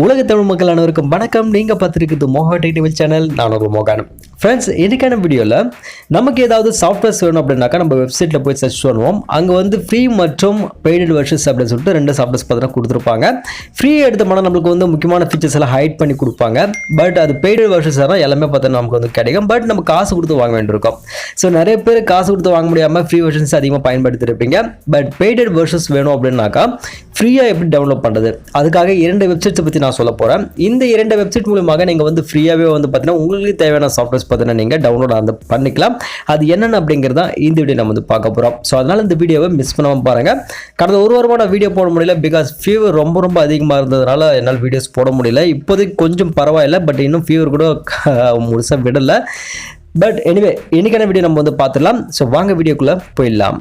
உலக தமிழ் மக்கள் அனைவருக்கும் வணக்கம். நீங்கள் பார்த்துருக்குது மோகா டெக்னிக்கல் சேனல். நான் ஒரு மோகன். ஃப்ரெண்ட்ஸ், இதுக்கான வீடியோவில் நமக்கு ஏதாவது சாஃப்ட்வேர்ஸ் வேணும் அப்படின்னாக்கா நம்ம வெப்சைட்டில் போய் சர்ச் பண்ணுவோம். அங்கே வந்து ஃப்ரீ மற்றும் பெய்டு வெர்ஷன்ஸ் அப்படின்னு சொல்லிட்டு ரெண்டு சாஃப்ட்வேர்ஸ் பார்த்தீங்கன்னா கொடுத்துருப்பாங்க. ஃப்ரீ எடுத்தோம்னா நம்மளுக்கு வந்து முக்கியமான ஃபீச்சர்ஸ் எல்லாம் ஹைட் பண்ணி கொடுப்பாங்க. பட் அது பெய்டு வெர்ஷன்ஸ் தான் எல்லாமே பார்த்தீங்கன்னா நமக்கு வந்து கிடைக்கும். பட் நம்ம காசு கொடுத்து வாங்க வேண்டியிருக்கும். ஸோ நிறைய பேர் காசு கொடுத்து வாங்க முடியாமல் ஃப்ரீ வெர்ஷன்ஸ் அதிகமாக பயன்படுத்தியிருப்பீங்க. பட் பெய்டட் வெர்ஷன்ஸ் வேணும் அப்படின்னாக்கா ஃப்ரீயாக எப்படி டவுன்லோட் பண்ணுறது, அதுக்காக 2 வெப்சைட்ஸை பற்றி நான் சொல்ல போகிறேன். இந்த 2 வெப்சைட் மூலமாக நீங்கள் வந்து ஃப்ரீயாகவே வந்து பார்த்தீங்கன்னா உங்களுக்கு தேவையான சாஃப்ட்வேர்ஸ் பார்த்தீங்கன்னா நீங்கள் டவுன்லோட் வந்து பண்ணிக்கலாம். அது என்னென்ன அப்படிங்கிறதா இந்த வீடியோ நம்ம வந்து பார்க்க போகிறோம். ஸோ அதனால் இந்த வீடியோவை மிஸ் பண்ணாமல் பாருங்கள். கடந்த ஒரு வாரமாக நான் வீடியோ போட முடியல. பிகாஸ் ஃபீவர் ரொம்ப அதிகமாக இருந்ததுனால என்னால் வீடியோஸ் போட முடியல. இப்போதைக்கு கொஞ்சம் பரவாயில்லை. பட் இன்னும் ஃபீவர் கூட முழுசாக விடலை. பட் எனிவே இன்னைக்கான வீடியோ நம்ம வந்து பார்த்துடலாம். ஸோ வாங்க வீடியோக்குள்ளே போயிடலாம்.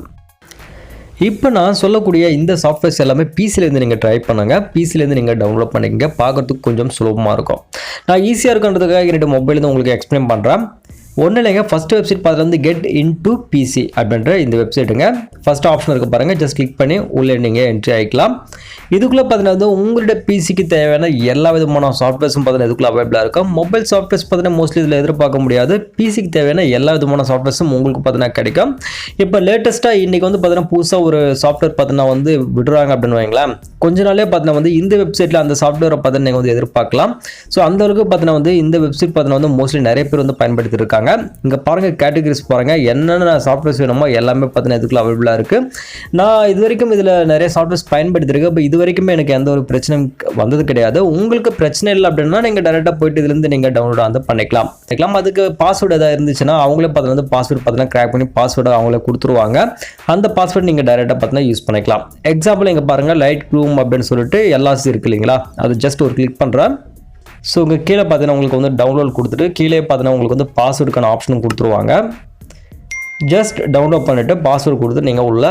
இப்போ நான் சொல்லக்கூடிய இந்த சாஃப்ட்வேர்ஸ் எல்லாமே பிசிலேருந்து நீங்கள் ட்ரை பண்ணுங்க. பிசிலேருந்து நீங்கள் டவுன்லோட் பண்ணிக்கங்க. பார்க்குறதுக்கு கொஞ்சம் சுலபமாக இருக்கும். நான் ஈஸியாக இருக்குன்றதுக்காக என்னோட மொபைலேருந்து உங்களுக்கு எக்ஸ்பிளைன் பண்ணுறேன். ஒன்றும் இல்லைங்க, ஃபஸ்ட்டு வெப்சைட் பார்த்து வந்து கெட் இன்டு பிசி அப்படின்ற இந்த வெப்சைட்டுங்க. ஃபஸ்ட் ஆப்ஷன் இருக்குது பாருங்கள். ஜஸ்ட் கிளிக் பண்ணி உள்ளே நீங்கள் என்ட்ரி ஆகிக்கலாம். இதுக்குள்ளே பார்த்தீங்கன்னா வந்து உங்களோட பிசிக்கு தேவையான எல்லா விதமான சாஃப்ட்வேர்ஸும் பார்த்தீங்கன்னா இதுக்குள்ளே அவைலபிளாக இருக்கும். மொபைல் சாஃப்ட்வேர்ஸ் பார்த்தீங்கன்னா மோஸ்ட்லி இதில் எதிர்பார்க்க முடியாது. பிசிக்கு தேவையான எல்லா விதமான சாஃப்ட்வேர்ஸும் உங்களுக்கு பார்த்தீங்கன்னா கிடைக்கும். இப்போ லேட்டஸ்ட்டாக இன்றைக்கி வந்து பார்த்தீங்கன்னா புதுசாக ஒரு சாஃப்ட்வேர் பார்த்தீங்கன்னா வந்து விடுறாங்க அப்படின்னு வைங்களேன். கொஞ்ச நாளே பார்த்தீங்கன்னா வந்து இந்த வெப்சைட்டில் அந்த சாஃப்ட்வேரை பார்த்தீங்கன்னா நீங்கள் வந்து எதிர்பார்க்கலாம். ஸோ அந்தளவுக்கு பார்த்தீங்கன்னா வந்து இந்த வெப்சைட் பார்த்தீங்கன்னா வந்து மோஸ்ட்லி நிறைய பேர் வந்து பயன்படுத்தி இருக்காங்க. இங்கே பாருங்கள், கேட்டகரிஸ் பாருங்கள், என்னென்ன சாஃப்ட்வேர்ஸ் வேணுமோ எல்லாமே பார்த்தீங்கன்னா இதுக்குள்ள அவைலபிளாக இருக்குது. நான் இது வரைக்கும் இதில் நிறைய சாஃப்ட்வேர்ஸ் பயன்படுத்தியிருக்கேன். இப்போ இது வரைக்குமே எனக்கு எந்த ஒரு பிரச்சனையும் வந்தது கிடையாது. உங்களுக்கு பிரச்சனை இல்லை அப்படின்னா நீங்கள் டேரெக்டாக போயிட்டு இதுலேருந்து நீங்கள் டவுன்லோட் வந்து பண்ணிக்கலாம். அதுக்கு பாஸ்வேர்டு எதாவது இருந்துச்சுன்னா அவங்களே பார்த்தீங்கன்னா வந்து பாஸ்வேர்டு பார்த்தீங்கன்னா கிராக் பண்ணி பாஸ்வேர்டை அவங்களே கொடுத்துருவாங்க. அந்த பாஸ்வேர்டு நீங்கள் டேரெக்டாக பார்த்தீங்கன்னா யூஸ் பண்ணிக்கலாம். எக்ஸாம்பிள் இங்கே பாருங்கள், லைட் க்ளூம் அப்படின்னு சொல்லிட்டு எல்ஆர்சி இருக்குது இல்லைங்களா, அது ஜஸ்ட் ஒரு கிளிக் பண்ணுறேன். ஸோ இங்கே கீழே பார்த்தீங்கன்னா உங்களுக்கு வந்து டவுன்லோட் கொடுத்துட்டு கீழே பார்த்தீங்கன்னா உங்களுக்கு வந்து பாஸ்வேர்டுக்கான ஆப்ஷனும் கொடுத்துருவாங்க. ஜஸ்ட் டவுன்லோட் பண்ணிவிட்டு பாஸ்வேர்டு கொடுத்து நீங்கள் உள்ள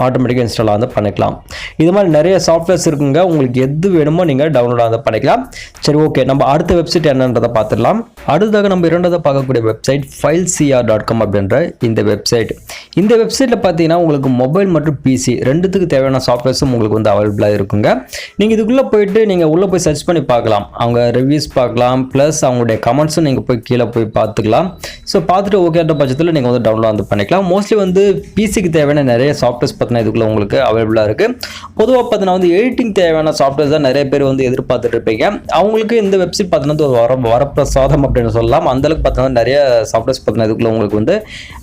ஆட்டோமேட்டிக்காக இன்ஸ்டால் வந்து பண்ணிக்கலாம். இது மாதிரி நிறைய சாஃப்ட்வேர்ஸ் இருக்குங்க. உங்களுக்கு எது வேணுமோ நீங்கள் டவுன்லோட் வந்து பண்ணிக்கலாம். சரி, ஓகே, நம்ம அடுத்த வெப்சைட் என்னன்றதை பார்த்துடலாம். அடுத்ததாக நம்ம இரண்டாவது பார்க்கக்கூடிய வெப்சைட் filescr.com அப்படின்ற இந்த வெப்சைட். இந்த வெப்சைட்டில் பார்த்தீங்கன்னா உங்களுக்கு மொபைல் மற்றும் பிசி ரெண்டுத்துக்கு தேவையான சாஃப்ட்வேர்ஸும் உங்களுக்கு வந்து அவைலபிளாக இருக்குங்க. நீங்கள் இதுக்குள்ளே போயிட்டு நீங்கள் உள்ளே போய் சர்ச் பண்ணி பார்க்கலாம். அவங்க ரிவ்யூஸ் பார்க்கலாம், ப்ளஸ் அவங்களுடைய கமெண்ட்ஸும் நீங்கள் போய் கீழே போய் பார்த்துக்கலாம். ஸோ பார்த்துட்டு ஓகேன்ற பட்சத்தில் நீங்கள் வந்து டவுன்லோட் வந்து பண்ணிக்கலாம். மோஸ்ட்லி வந்து பிசிக்கு தேவையான நிறைய சாஃப்ட்வேர்ஸ் பார்த்தீங்கன்னா இதுக்குள்ள உங்களுக்கு அவைலபிளாக இருக்குது. பொதுவாக பார்த்தீங்கன்னா வந்து எடிட்டிங் தேவையான சாஃப்ட்வேர்ஸ் தான் நிறைய பேர் வந்து எதிர்பார்த்துட்டு இருப்பீங்க. அவங்களுக்கு இந்த வெப்சைட் பார்த்தீங்கன்னா ஒரு வரப்பிரசாதம் அப்படின்னு சொல்லலாம். அந்தளவுக்கு பார்த்தீங்கன்னா நிறைய சாஃப்ட்வேர்ஸ் பார்த்தீங்கன்னா இதுக்குள்ள உங்களுக்கு வந்து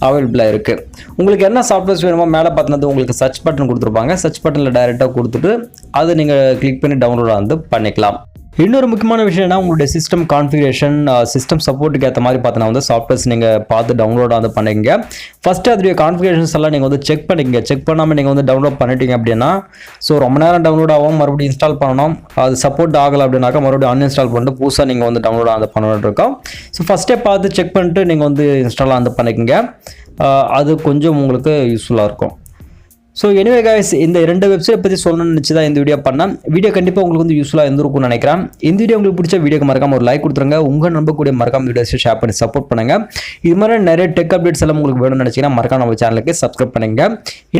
அவைலபிளாக இருக்குது. உங்களுக்கு என்ன சாஃப்ட்வேர்ஸ் வேணுமோ மேலே பார்த்தீங்கன்னா உங்களுக்கு சர்ச் பட்டன் கொடுத்துருப்பாங்க. சர்ச் பட்டனில் டைரெக்டாக கொடுத்துட்டு அதை நீங்கள் கிளிக் பண்ணி டவுன்லோட் வந்து பண்ணிக்கலாம். இன்னொரு முக்கியமான விஷயம் என்ன, உங்களுடைய சிஸ்டம் கான்ஃபிகரேஷன், சிஸ்டம் சப்போர்ட்டுக்கு ஏற்ற மாதிரி பார்த்தீங்கன்னா வந்து சாஃப்ட்வேர்ஸ் நீங்கள் பார்த்து டவுன்லோட் வந்து பண்ணிக்கங்க. ஃபஸ்ட்டு அதோடைய கான்ஃபிகரேஷன்ஸ் எல்லாம் நீங்கள் வந்து செக் பண்ணிக்கங்க. செக் பண்ணாமல் நீங்கள் வந்து டவுன்லோட் பண்ணிட்டீங்க அப்படின்னா ஸோ ரொம்ப நேரம் டவுன்லோட் ஆகும், மறுபடியும் இன்ஸ்டால் பண்ணணும். அது சப்போர்ட் ஆகலை அப்படின்னாக்கா மறுபடியும் அன்இன்ஸ்டால் பண்ணிட்டு புதுசாக நீங்கள் வந்து டவுன்லோட் வந்து பண்ணிட்டு இருக்கோம். ஸோ ஃபஸ்ட்டே பார்த்து செக் பண்ணிட்டு நீங்கள் வந்து இன்ஸ்டால் வந்து பண்ணிக்கங்க. அது கொஞ்சம் உங்களுக்கு யூஸ்ஃபுல்லாக இருக்கும். ஸோ எனிவே கைஸ், இந்த 2 வெப்சைட் பற்றி சொல்லணும்னு நினச்சி தான் இந்த வீடியோ பண்ணேன். வீடியோ கண்டிப்பாக உங்களுக்கு வந்து யூஸ்ஃபுல்லாக இருந்திருக்கும்னு நினைக்கிறேன். இந்த வீடியோ உங்களுக்கு பிடிச்ச வீடியோக்கு மறக்காம ஒரு லைக் கொடுத்துருங்க. உங்கள் நம்பக்கூடிய மறக்காம வீடியோஸை ஷேர் பண்ணி சப்போர்ட் பண்ணுங்க. இது மாதிரி நிறைய டெக் அப்டேட்ஸ் எல்லாம் உங்களுக்கு வேணும்னு நினச்சிங்கன்னா மறக்காம நம்ம சேனலுக்கு சப்ஸ்கிரைப் பண்ணுங்க.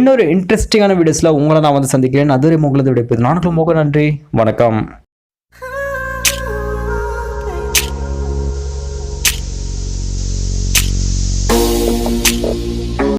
இன்னொரு இன்ட்ரெஸ்டிங்கான வீடியோஸில் உங்களை நான் வந்து சந்திக்கிறேன். அதுவரை உங்களது விடைபெறுவது நான். நன்றி, வணக்கம்.